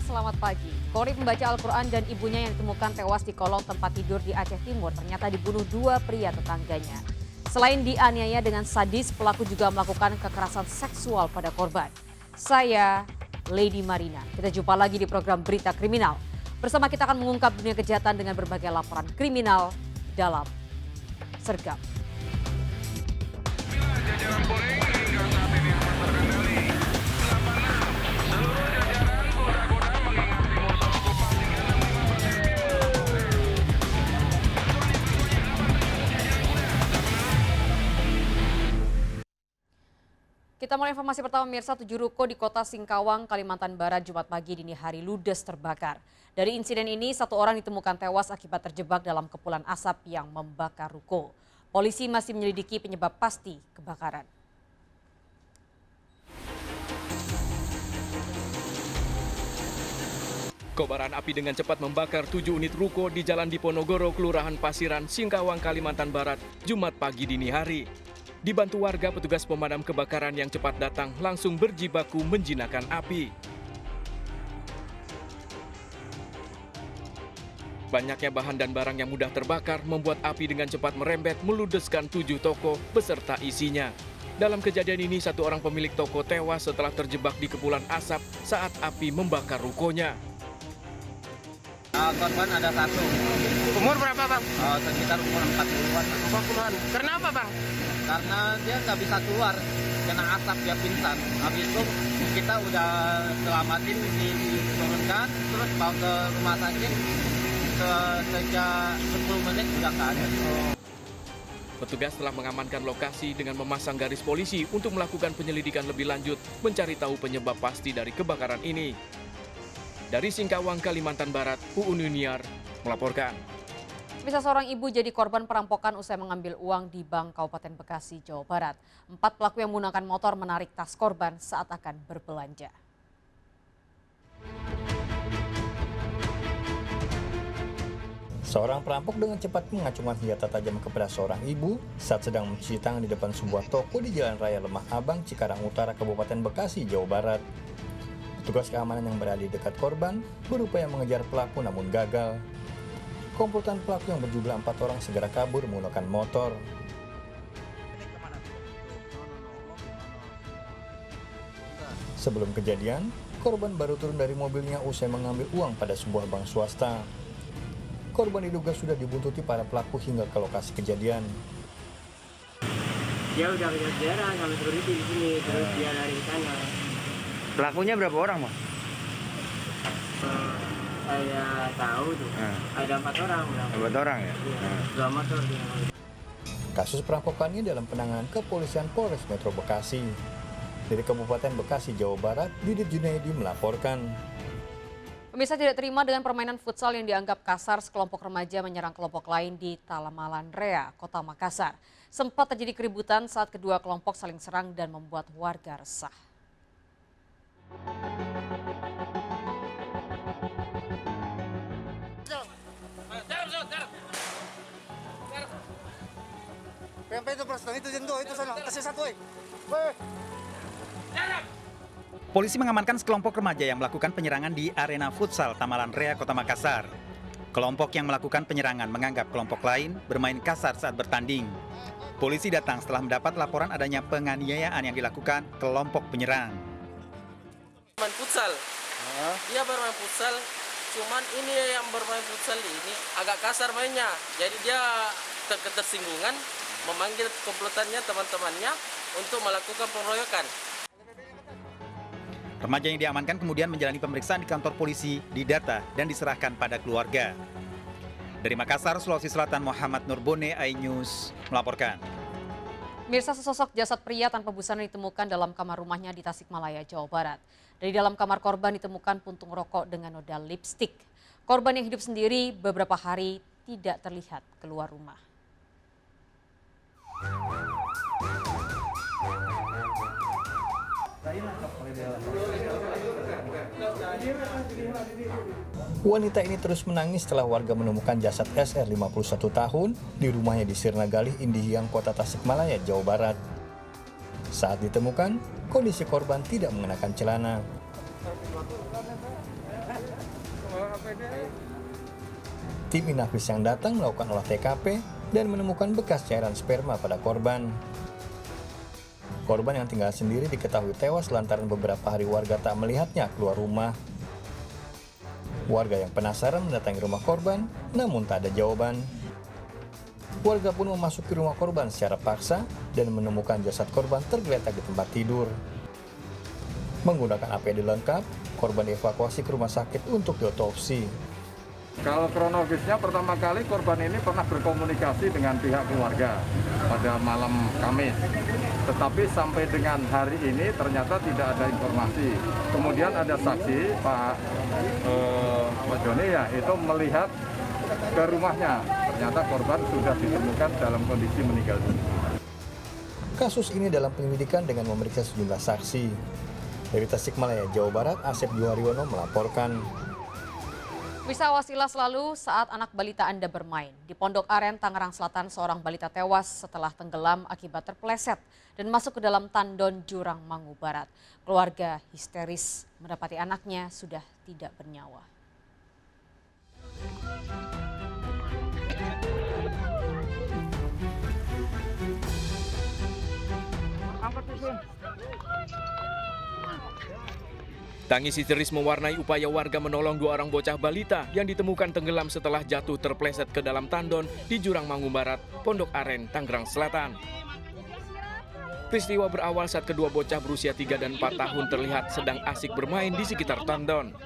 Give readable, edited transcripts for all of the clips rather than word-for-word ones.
selamat pagi. Korib membaca Al-Quran dan ibunya yang ditemukan tewas di kolong tempat tidur di Aceh Timur ternyata dibunuh dua pria tetangganya. Selain dianiaya dengan sadis, pelaku juga melakukan kekerasan seksual pada korban. Saya Lady Marina. Kita jumpa lagi di program Berita Kriminal. Bersama kita akan mengungkap dunia kejahatan dengan berbagai laporan kriminal dalam Sergap. Kita mulai informasi pertama pemirsa, 7 ruko di kota Singkawang, Kalimantan Barat Jumat pagi dini hari ludes terbakar. Dari insiden ini, 1 orang ditemukan tewas akibat terjebak dalam kepulan asap yang membakar ruko. Polisi masih menyelidiki penyebab pasti kebakaran. Kobaran api dengan cepat membakar 7 unit ruko di Jalan Diponegoro, Kelurahan Pasiran, Singkawang, Kalimantan Barat, Jumat pagi dini hari. Dibantu warga, petugas pemadam kebakaran yang cepat datang langsung berjibaku menjinakkan api. Banyaknya bahan dan barang yang mudah terbakar membuat api dengan cepat merembet meludeskan 7 toko beserta isinya. Dalam kejadian ini, 1 orang pemilik toko tewas setelah terjebak di kepulan asap saat api membakar rukonya. Korban ada 1. Umur berapa, Bang? Sekitar umur 40-an. 40-an. Kenapa, Bang? Karena dia nggak bisa keluar, kena asap dia pingsan. Habis itu kita udah selamatin, diturunkan, terus bawa ke rumah sakit. Sejak 10 menit sudah nggak ada. Petugas telah mengamankan lokasi dengan memasang garis polisi untuk melakukan penyelidikan lebih lanjut mencari tahu penyebab pasti dari kebakaran ini. Dari Singkawang, Kalimantan Barat, UUN Yuniar melaporkan. Bisa seorang ibu jadi korban perampokan usai mengambil uang di Bank Kabupaten Bekasi, Jawa Barat. 4 pelaku yang menggunakan motor menarik tas korban saat akan berbelanja. Seorang perampok dengan cepat mengacungkan senjata tajam kepada seorang ibu saat sedang mencuci tangan di depan sebuah toko di Jalan Raya Lemah Abang, Cikarang Utara, Kabupaten Bekasi, Jawa Barat. Petugas keamanan yang berada di dekat korban berupaya mengejar pelaku namun gagal. Komplotan pelaku yang berjumlah 4 orang segera kabur menggunakan motor. Sebelum kejadian, korban baru turun dari mobilnya usai mengambil uang pada sebuah bank swasta. Korban diduga sudah dibuntuti para pelaku hingga ke lokasi kejadian. Dia udah kejar-kejaran sampai security di sini, terus dia lari ke sana. Pelakunya berapa orang, Bang? Saya tahu tuh, ada 4 orang. 4 orang ya? Iya, 2 motor dia. Kasus perampokan ini dalam penanganan Kepolisian Polres Metro Bekasi. Dari Kabupaten Bekasi, Jawa Barat, Didit Junaidi melaporkan. Pemirsa tidak terima dengan permainan futsal yang dianggap kasar, sekelompok remaja menyerang kelompok lain di Talamalan Rea, Kota Makassar. Sempat terjadi keributan saat kedua kelompok saling serang dan membuat warga resah. Polisi mengamankan sekelompok remaja yang melakukan penyerangan di arena futsal Tamalan Rea, Kota Makassar. Kelompok yang melakukan penyerangan menganggap kelompok lain bermain kasar saat bertanding. Polisi datang setelah mendapat laporan adanya penganiayaan yang dilakukan kelompok penyerang. Bermain futsal, dia bermain futsal, cuman ini yang bermain futsal ini agak kasar mainnya. Jadi dia ketersinggungan, memanggil komplotannya, teman-temannya untuk melakukan pengeroyokan. Remaja yang diamankan kemudian menjalani pemeriksaan di kantor polisi, didata dan diserahkan pada keluarga. Dari Makassar, Sulawesi Selatan, Muhammad Nurbone, iNews melaporkan. Mirsa, sesosok jasad pria tanpa busana ditemukan dalam kamar rumahnya di Tasikmalaya, Jawa Barat. Dari dalam kamar korban ditemukan puntung rokok dengan noda lipstik. Korban yang hidup sendiri beberapa hari tidak terlihat keluar rumah. Wanita ini terus menangis setelah warga menemukan jasad SR 51 tahun di rumahnya di Sirna Galih, Indihiyang, Kota Tasikmalaya, Jawa Barat. Saat ditemukan, kondisi korban tidak mengenakan celana. Tim Inafis yang datang melakukan olah TKP dan menemukan bekas cairan sperma pada korban. Korban yang tinggal sendiri diketahui tewas lantaran beberapa hari warga tak melihatnya keluar rumah. Warga yang penasaran mendatangi rumah korban, namun tak ada jawaban. Warga pun memasuki rumah korban secara paksa dan menemukan jasad korban tergeletak di tempat tidur. Menggunakan APD lengkap, korban dievakuasi ke rumah sakit untuk diotopsi. Kalau kronologisnya pertama kali korban ini pernah berkomunikasi dengan pihak keluarga pada malam Kamis. Tetapi sampai dengan hari ini ternyata tidak ada informasi. Kemudian ada saksi Pak Joni ya, itu melihat ke rumahnya. Ternyata korban sudah ditemukan dalam kondisi meninggal dunia. Kasus ini dalam penyelidikan dengan memeriksa sejumlah saksi. Dari Tasikmalaya, Jawa Barat, Asep Juharyono melaporkan. Bisa wasilah selalu saat anak balita Anda bermain. Di Pondok Aren, Tangerang Selatan, seorang balita tewas setelah tenggelam akibat terpleset dan masuk ke dalam tandon jurang Mangu Barat. Keluarga histeris mendapati anaknya sudah tidak bernyawa. Tangis histeris mewarnai upaya warga menolong dua orang bocah balita yang ditemukan tenggelam setelah jatuh terpleset ke dalam tandon di Jurang Mangu Barat, Pondok Aren, Tangerang Selatan. Peristiwa berawal saat kedua bocah berusia 3 dan 4 tahun terlihat sedang asik bermain di sekitar tandon.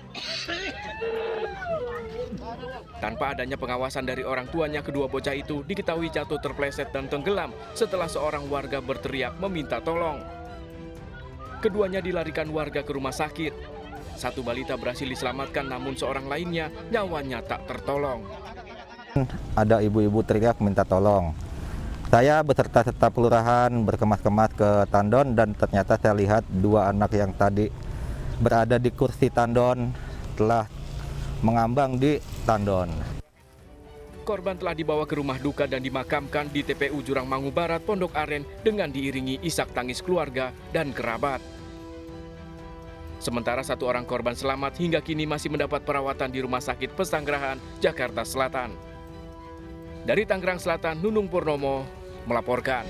Tanpa adanya pengawasan dari orang tuanya, kedua bocah itu diketahui jatuh terpleset dan tenggelam setelah seorang warga berteriak meminta tolong. Keduanya dilarikan warga ke rumah sakit. Satu balita berhasil diselamatkan, namun seorang lainnya nyawanya tak tertolong. Ada ibu-ibu teriak minta tolong. Saya beserta staf kelurahan berkemas-kemas ke tandon dan ternyata saya lihat dua anak yang tadi berada di kursi tandon telah mengambang di tandon. Korban telah dibawa ke rumah duka dan dimakamkan di TPU Jurang Mangu Barat, Pondok Aren dengan diiringi isak tangis keluarga dan kerabat. Sementara satu orang korban selamat hingga kini masih mendapat perawatan di Rumah Sakit Pesanggerahan, Jakarta Selatan. Dari Tangerang Selatan, Nunung Purnomo melaporkan.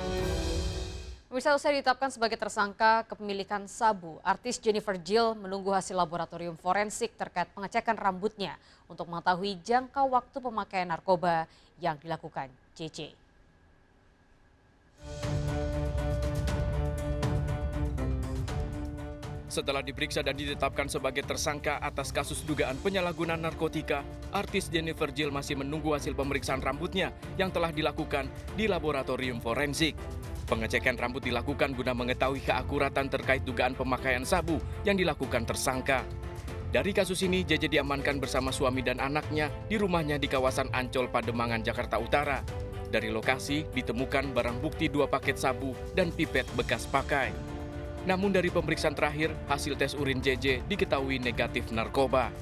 Pemirsa, usai ditetapkan sebagai tersangka kepemilikan sabu, artis Jennifer Jill menunggu hasil laboratorium forensik terkait pengecekan rambutnya untuk mengetahui jangka waktu pemakaian narkoba yang dilakukan JJ. Setelah diperiksa dan ditetapkan sebagai tersangka atas kasus dugaan penyalahgunaan narkotika, artis Jennifer Jill masih menunggu hasil pemeriksaan rambutnya yang telah dilakukan di laboratorium forensik. Pengecekan rambut dilakukan guna mengetahui keakuratan terkait dugaan pemakaian sabu yang dilakukan tersangka. Dari kasus ini, JJ diamankan bersama suami dan anaknya di rumahnya di kawasan Ancol, Pademangan, Jakarta Utara. Dari lokasi ditemukan barang bukti 2 paket sabu dan pipet bekas pakai. Namun dari pemeriksaan terakhir, hasil tes urin JJ diketahui negatif narkoba.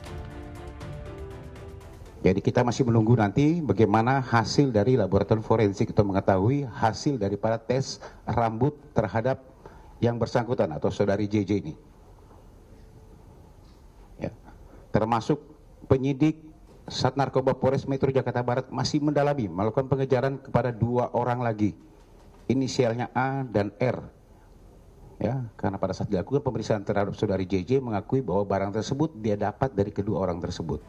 Jadi kita masih menunggu nanti bagaimana hasil dari laboratorium forensik untuk mengetahui hasil daripada tes rambut terhadap yang bersangkutan atau saudari JJ ini. Ya. Termasuk penyidik Sat Narkoba Polres Metro Jakarta Barat masih mendalami, melakukan pengejaran kepada 2 orang lagi. Inisialnya A dan R. Ya, karena pada saat dilakukan pemeriksaan terhadap saudari JJ mengakui bahwa barang tersebut dia dapat dari kedua orang tersebut.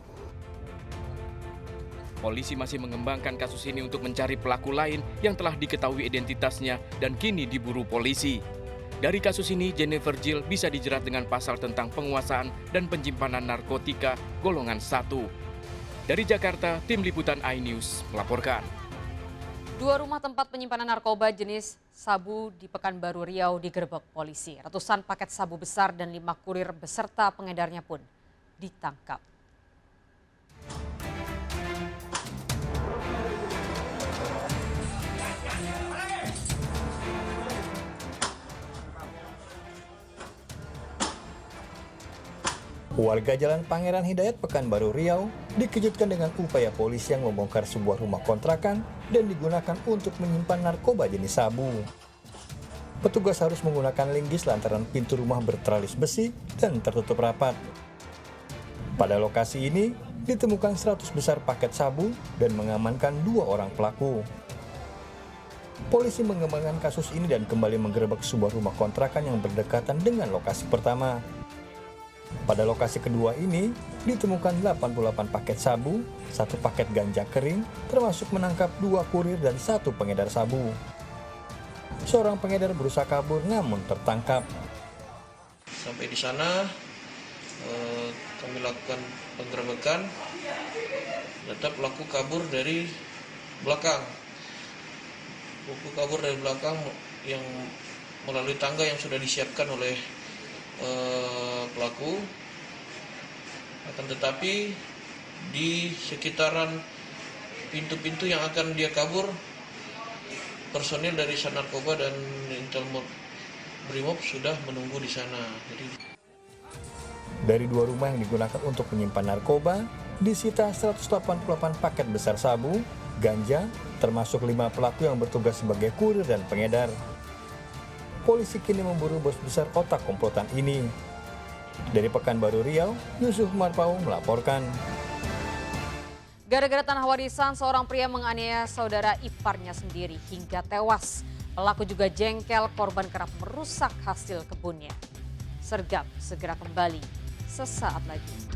Polisi masih mengembangkan kasus ini untuk mencari pelaku lain yang telah diketahui identitasnya dan kini diburu polisi. Dari kasus ini, Jennifer Jill bisa dijerat dengan pasal tentang penguasaan dan penyimpanan narkotika golongan 1. Dari Jakarta, Tim Liputan iNews melaporkan. 2 rumah tempat penyimpanan narkoba jenis sabu di Pekanbaru Riau digerebek polisi. Ratusan paket sabu besar dan 5 kurir beserta pengedarnya pun ditangkap. Warga Jalan Pangeran Hidayat, Pekanbaru Riau dikejutkan dengan upaya polisi yang membongkar sebuah rumah kontrakan dan digunakan untuk menyimpan narkoba jenis sabu. Petugas harus menggunakan linggis lantaran pintu rumah bertralis besi dan tertutup rapat. Pada lokasi ini, ditemukan 100 besar paket sabu dan mengamankan 2 orang pelaku. Polisi mengembangkan kasus ini dan kembali menggerebek sebuah rumah kontrakan yang berdekatan dengan lokasi pertama. Pada lokasi kedua ini, ditemukan 88 paket sabu, 1 paket ganja kering, termasuk menangkap 2 kurir dan 1 pengedar sabu. Seorang pengedar berusaha kabur namun tertangkap. Sampai di sana, kami lakukan penggerebekan, ternyata pelaku kabur dari belakang. Pelaku kabur dari belakang yang melalui tangga yang sudah disiapkan oleh pelaku. Akan tetapi di sekitaran pintu-pintu yang akan dia kabur, personil dari Sat Narkoba dan Intel Brimob sudah menunggu di sana. Dari 2 rumah yang digunakan untuk menyimpan narkoba, disita 188 paket besar sabu, ganja, termasuk 5 pelaku yang bertugas sebagai kurir dan pengedar. Polisi kini memburu bos besar otak komplotan ini. Dari Pekanbaru Riau, Yusuf Marpau melaporkan. Gara-gara tanah warisan, seorang pria menganiaya saudara iparnya sendiri hingga tewas. Pelaku juga jengkel korban kerap merusak hasil kebunnya. Sergap segera kembali sesaat lagi.